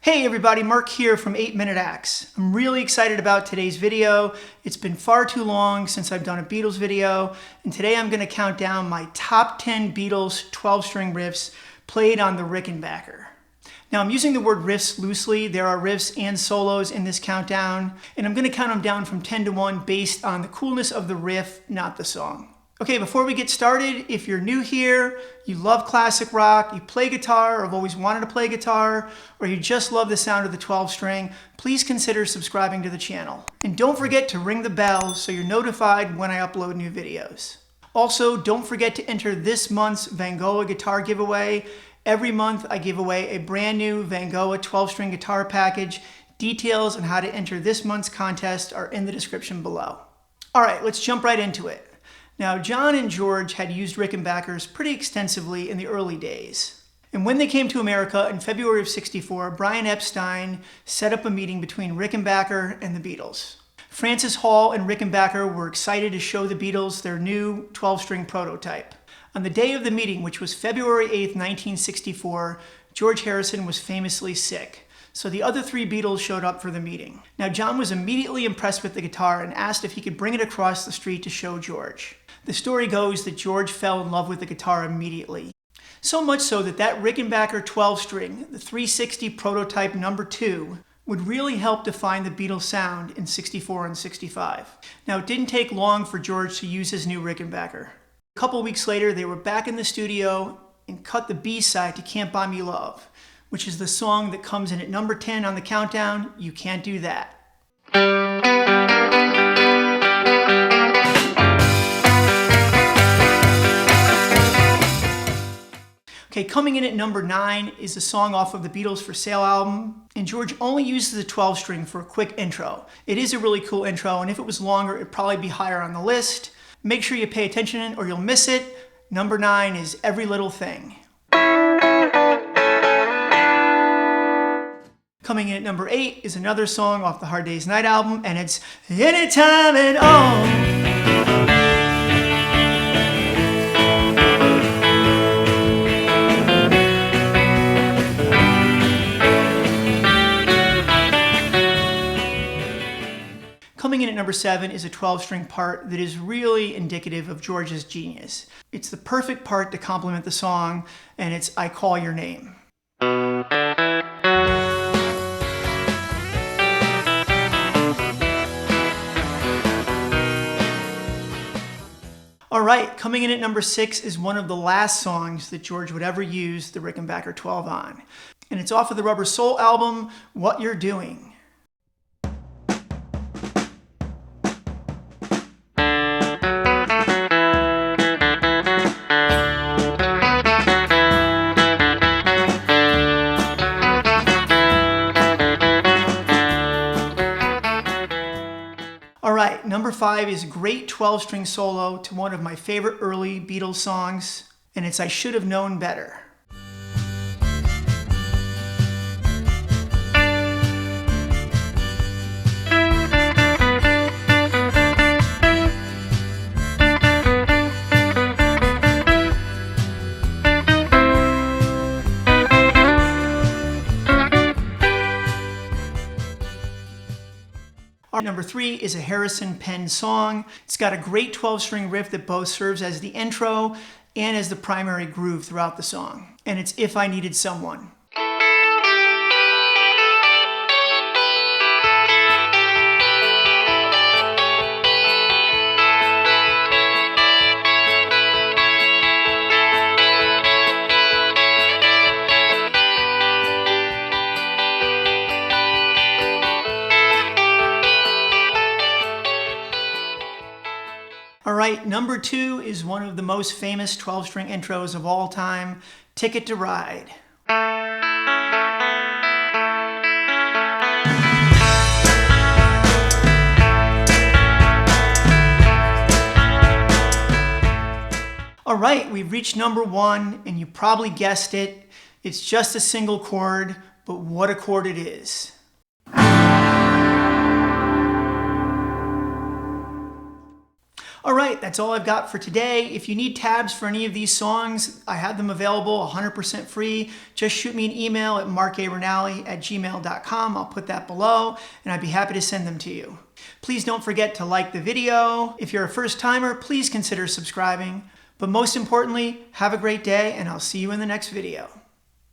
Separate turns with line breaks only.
Hey everybody, Mark here from 8 Minute Acts. I'm really excited about today's video. It's been far too long since I've done a Beatles video, and today I'm going to count down my top 10 Beatles 12-string riffs played on the Rickenbacker. Now I'm using the word riffs loosely. There are riffs and solos in this countdown, and I'm going to count them down from 10 to 1 based on the coolness of the riff, not the song. Okay, before we get started, if you're new here, you love classic rock, you play guitar or have always wanted to play guitar, or you just love the sound of the 12-string, please consider subscribing to the channel. And don't forget to ring the bell so you're notified when I upload new videos. Also, don't forget to enter this month's VANGOA guitar giveaway. Every month I give away a brand new VANGOA 12-string guitar package. Details on how to enter this month's contest are in the description below. All right, let's jump right into it. Now, John and George had used Rickenbackers pretty extensively in the early days. And when they came to America in February of '64, Brian Epstein set up a meeting between Rickenbacker and the Beatles. Francis Hall and Rickenbacker were excited to show the Beatles their new 12-string prototype. On the day of the meeting, which was February 8th, 1964, George Harrison was famously sick. So the other three Beatles showed up for the meeting. Now, John was immediately impressed with the guitar and asked if he could bring it across the street to show George. The story goes that George fell in love with the guitar immediately. So much so that Rickenbacker 12-string, the 360 prototype number 2, would really help define the Beatles sound in '64 and '65. Now, it didn't take long for George to use his new Rickenbacker. A couple weeks later, they were back in the studio and cut the B-side to Can't Buy Me Love, which is the song that comes in at number 10 on the countdown. You can't do that. Okay, coming in at number 9 is a song off of the Beatles for Sale album, and George only uses the 12-string for a quick intro. It is a really cool intro, and if it was longer, it'd probably be higher on the list. Make sure you pay attention or you'll miss it. Number 9 is Every Little Thing. Coming in at number 8 is another song off the Hard Day's Night album, and it's Anytime at All. Coming in at number 7 is a 12-string part that is really indicative of George's genius. It's the perfect part to complement the song, and it's I Call Your Name. All right, coming in at number 6 is one of the last songs that George would ever use the Rickenbacker 12 on. And it's off of the Rubber Soul album, What You're Doing. All right, number 5 is a great 12-string solo to one of my favorite early Beatles songs, and it's I Should Have Known Better. Number 3 is a Harrison penned song. It's got a great 12-string riff that both serves as the intro and as the primary groove throughout the song. And it's If I Needed Someone. All right, number 2 is one of the most famous 12-string intros of all time, Ticket to Ride. All right, we've reached number 1, and you probably guessed it. It's just a single chord, but what a chord it is. All right, that's all I've got for today. If you need tabs for any of these songs, I have them available 100% free. Just shoot me an email at markabernally@gmail.com. I'll put that below, and I'd be happy to send them to you. Please don't forget to like the video. If you're a first timer, please consider subscribing. But most importantly, have a great day, and I'll see you in the next video.